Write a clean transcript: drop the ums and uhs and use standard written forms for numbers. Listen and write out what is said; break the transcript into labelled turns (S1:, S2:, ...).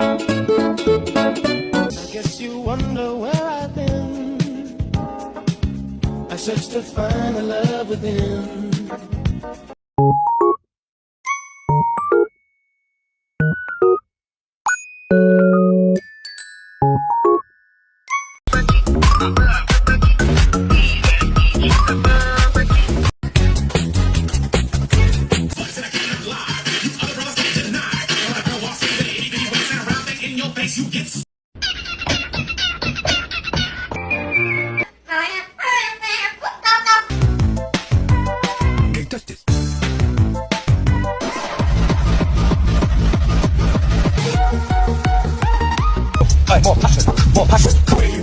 S1: I guess you wonder where I've been. I search to find the love within.
S2: More passion, more passion.